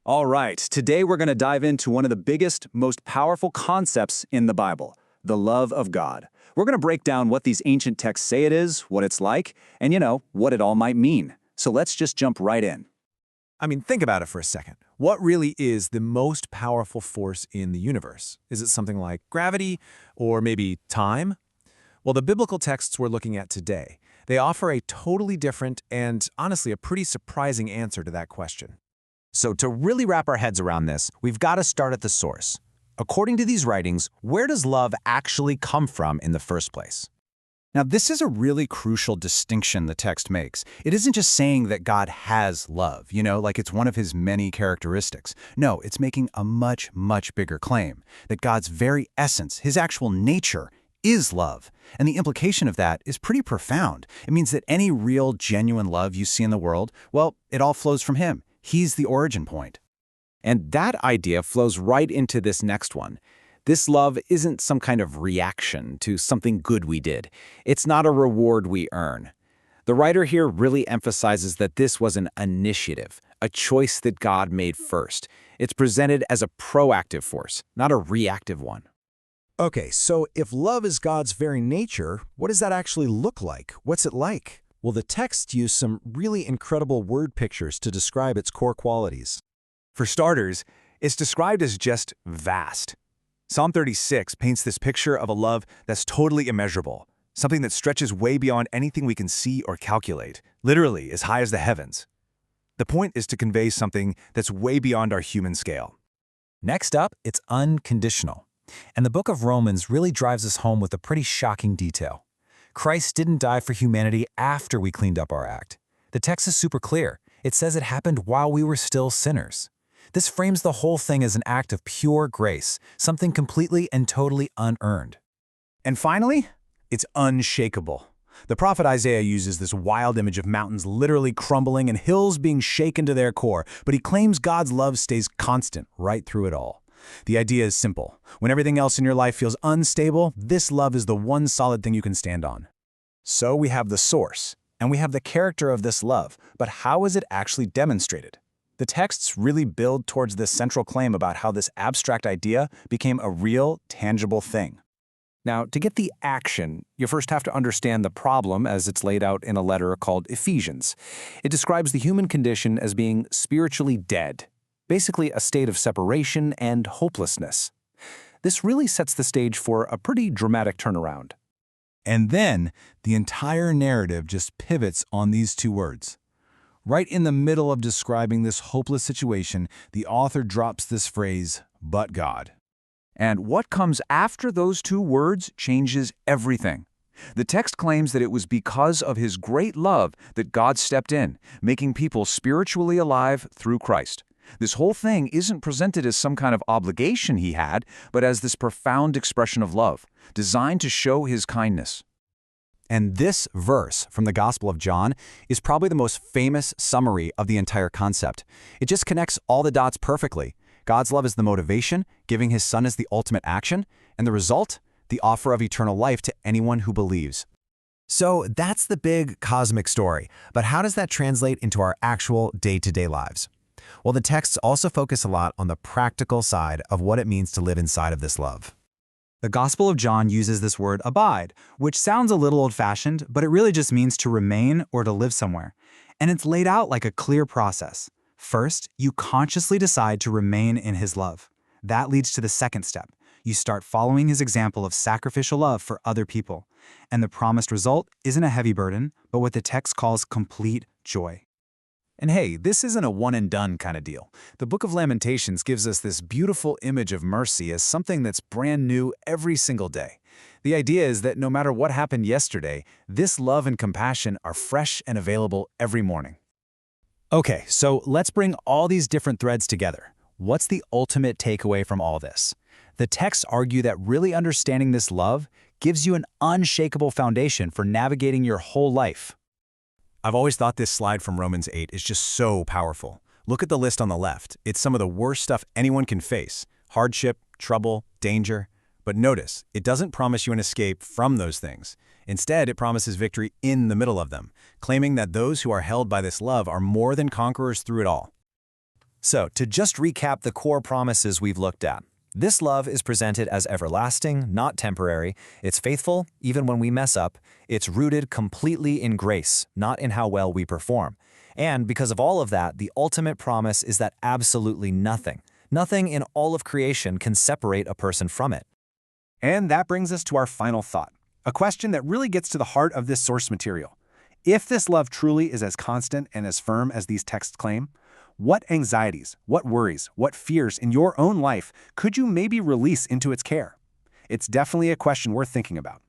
All right, today we're going to dive into one of the biggest, most powerful concepts in the Bible, the love of God. We're going to break down what these ancient texts say it is, what it's like, and what it all might mean. So let's just jump right in. Think about it for a second. What really is the most powerful force in the universe? Is it something like gravity or maybe time? Well, the biblical texts we're looking at today, they offer a totally different and honestly a pretty surprising answer to that question. So to really wrap our heads around this, we've got to start at the source. According to these writings, where does love actually come from in the first place? Now, this is a really crucial distinction the text makes. It isn't just saying that God has love, like it's one of his many characteristics. No, it's making a much, much bigger claim, that God's very essence, his actual nature, is love. And the implication of that is pretty profound. It means that any real, genuine love you see in the world, well, it all flows from him. He's the origin point. And that idea flows right into this next one. This love isn't some kind of reaction to something good we did. It's not a reward we earn. The writer here really emphasizes that this was an initiative, a choice that God made first. It's presented as a proactive force, not a reactive one. Okay, so if love is God's very nature, what does that actually look like? What's it like? Well, the texts use some really incredible word pictures to describe its core qualities. For starters, it's described as just vast. Psalm 36 paints this picture of a love that's totally immeasurable, something that stretches way beyond anything we can see or calculate, literally as high as the heavens. The point is to convey something that's way beyond our human scale. Next up, it's unconditional. And the book of Romans really drives us home with a pretty shocking detail. Christ didn't die for humanity after we cleaned up our act. The text is super clear. It says it happened while we were still sinners. This frames the whole thing as an act of pure grace, something completely and totally unearned. And finally, it's unshakable. The prophet Isaiah uses this wild image of mountains literally crumbling and hills being shaken to their core, but he claims God's love stays constant right through it all. The idea is simple. When everything else in your life feels unstable, this love is the one solid thing you can stand on. So we have the source, and we have the character of this love, but how is it actually demonstrated? The texts really build towards this central claim about how this abstract idea became a real, tangible thing. Now, to get the action, you first have to understand the problem as it's laid out in a letter called Ephesians. It describes the human condition as being spiritually dead, basically a state of separation and hopelessness. This really sets the stage for a pretty dramatic turnaround. And then the entire narrative just pivots on these two words. Right in the middle of describing this hopeless situation, the author drops this phrase, "but God." And what comes after those two words changes everything. The text claims that it was because of his great love that God stepped in, making people spiritually alive through Christ. This whole thing isn't presented as some kind of obligation he had, but as this profound expression of love, designed to show his kindness. And this verse from the Gospel of John is probably the most famous summary of the entire concept. It just connects all the dots perfectly. God's love is the motivation, giving his Son as the ultimate action, and the result, the offer of eternal life to anyone who believes. So that's the big cosmic story, but how does that translate into our actual day-to-day lives? Well, the texts also focus a lot on the practical side of what it means to live inside of this love. The Gospel of John uses this word abide, which sounds a little old-fashioned, but it really just means to remain or to live somewhere. And it's laid out like a clear process. First, you consciously decide to remain in his love. That leads to the second step. You start following his example of sacrificial love for other people. And the promised result isn't a heavy burden, but what the text calls complete joy. And hey, this isn't a one-and-done kind of deal. The book of Lamentations gives us this beautiful image of mercy as something that's brand new every single day. The idea is that no matter what happened yesterday, this love and compassion are fresh and available every morning. Okay, so let's bring all these different threads together. What's the ultimate takeaway from all this? The texts argue that really understanding this love gives you an unshakable foundation for navigating your whole life. I've always thought this slide from Romans 8 is just so powerful. Look at the list on the left. It's some of the worst stuff anyone can face: hardship, trouble, danger. But notice, it doesn't promise you an escape from those things. Instead, it promises victory in the middle of them, claiming that those who are held by this love are more than conquerors through it all. So, to just recap the core promises we've looked at, this love is presented as everlasting, not temporary. It's faithful, even when we mess up. It's rooted completely in grace, not in how well we perform. And because of all of that, the ultimate promise is that absolutely nothing in all of creation can separate a person from it. And that brings us to our final thought, a question that really gets to the heart of this source material. If this love truly is as constant and as firm as these texts claim, what anxieties, what worries, what fears in your own life could you maybe release into its care? It's definitely a question worth thinking about.